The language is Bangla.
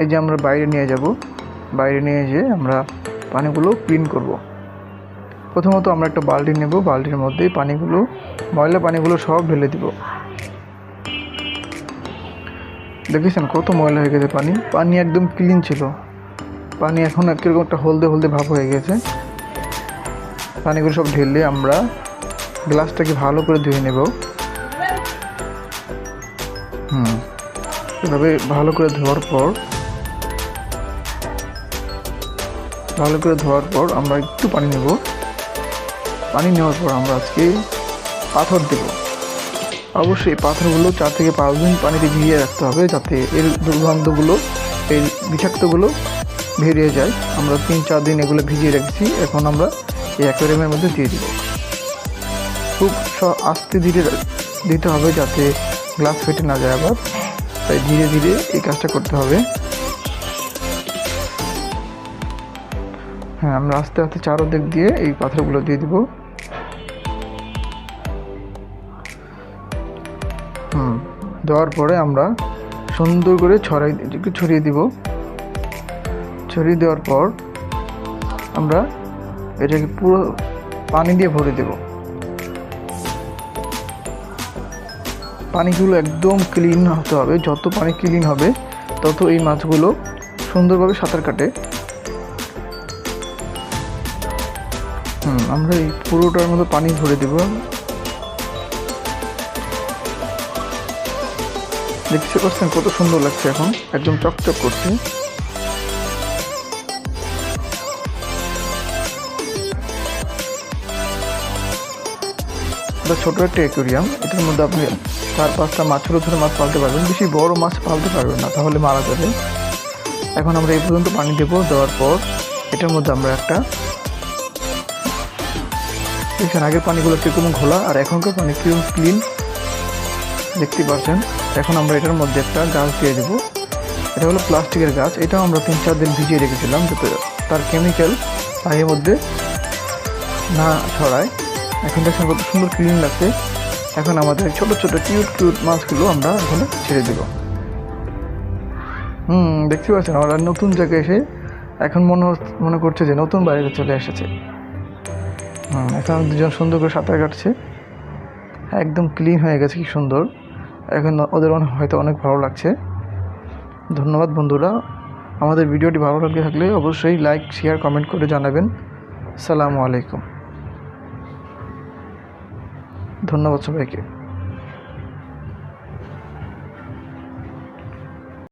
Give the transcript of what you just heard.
এই যে আমরা বাইরে নিয়ে যাব, বাইরে নিয়ে যেয়ে আমরা পানিগুলো ক্লিন করব। প্রথমত আমরা একটা বালতি নেব, বালতির মধ্যে পানিগুলো, ময়লা পানিগুলো সব ঢেলে দিব। দেখেছেন কত ময়লা হয়ে গেছে পানি, পানি একদম ক্লিন ছিল, পানি এখন কীরকম একটা হলদে হলদে ভাব হয়ে গেছে। পানিগুলো সব ঢেলে আমরা গ্লাসটাকে ভালো করে ধুয়ে নেব। এভাবে ভালো করে ধোয়ার পর আমরা একটু পানি নেব। পানি নেওয়ার পর আমরা আজকে পাথর দেব। অবশ্যই পাথরগুলো 4 থেকে 5 দিন পানিতে ভিজিয়ে রাখতে হবে, যাতে এর দুর্গন্ধগুলো, এই বিষাক্তগুলো বেরিয়ে যায়। আমরা 3-4 দিন এগুলো ভিজিয়ে রেখেছি। এখন আমরা এই অ্যাকোয়ারিয়ামের মধ্যে দিয়ে দিব। খুব আস্তে ধীরে দিতে হবে, যাতে গ্লাস ফেটে না যায় আবার, তাই ধীরে ধীরে এই কাজটা করতে হবে। হ্যাঁ, আমরা আস্তে আস্তে চারদিক দিয়ে এই পাথরগুলো দিয়ে দিব। দেওয়ার পরে আমরা সুন্দর করে ছড়িয়ে দিব। ছড়িয়ে দেওয়ার পর আমরা এটাকে পুরো পানি দিয়ে ভরে দেব। পানিগুলো একদম ক্লিন হতে হবে, যত পানি ক্লিন হবে তত এই মাছগুলো সুন্দরভাবে সাঁতার কাটে। আমরা এই পুরোটার মধ্যে পানি ভরে দেব। দেখতে পাচ্ছেন কত সুন্দর লাগছে, এখন একদম চকচক করছে। ছোট একটা অ্যাকোয়ারিয়াম, এটার মধ্যে আপনি 4-5টা ছোট ছোট মাছ পালতে পারবেন, বেশি বড় মাছ পালতে পারবেন না, তাহলে মারা যাবে। এখন আমরা এই পর্যন্ত পানি দেব। দেওয়ার পর এটার মধ্যে আমরা একটা, দেখছেন আগের পানিগুলো কীরকম ঘোলা আর এখনকার পানি কীরকম ক্লিন দেখতে পাচ্ছেন। এখন আমরা এটার মধ্যে একটা গাছ দিয়ে দেবো। এটা হলো প্লাস্টিকের গাছ, এটাও আমরা 3-4 দিন ভিজিয়ে রেখেছিলাম, যাতে তার কেমিক্যাল পানির মধ্যে না ছড়ায়। এখন দেখছেন কত সুন্দর ক্লিন লাগছে। এখন আমাদের ছোট ছোট কিউট মাছগুলো আমরা এখানে ছেড়ে দেব। দেখতে পাচ্ছেন আমরা নতুন জায়গায় এসে এখন মনে করছে যে নতুন বাড়িতে চলে এসেছে। এখন দুজন সুন্দর করে সাঁতার কাটছে, একদম ক্লিন হয়ে গেছে, কি সুন্দর। এখন ওদের হয়তো অনেক ভালো লাগছে। ধন্যবাদ বন্ধুরা, আমাদের ভিডিওটি ভালো লাগে থাকলে অবশ্যই লাইক, শেয়ার, কমেন্ট করে জানাবেন। আসসালামু আলাইকুম, ধন্যবাদ সবাইকে।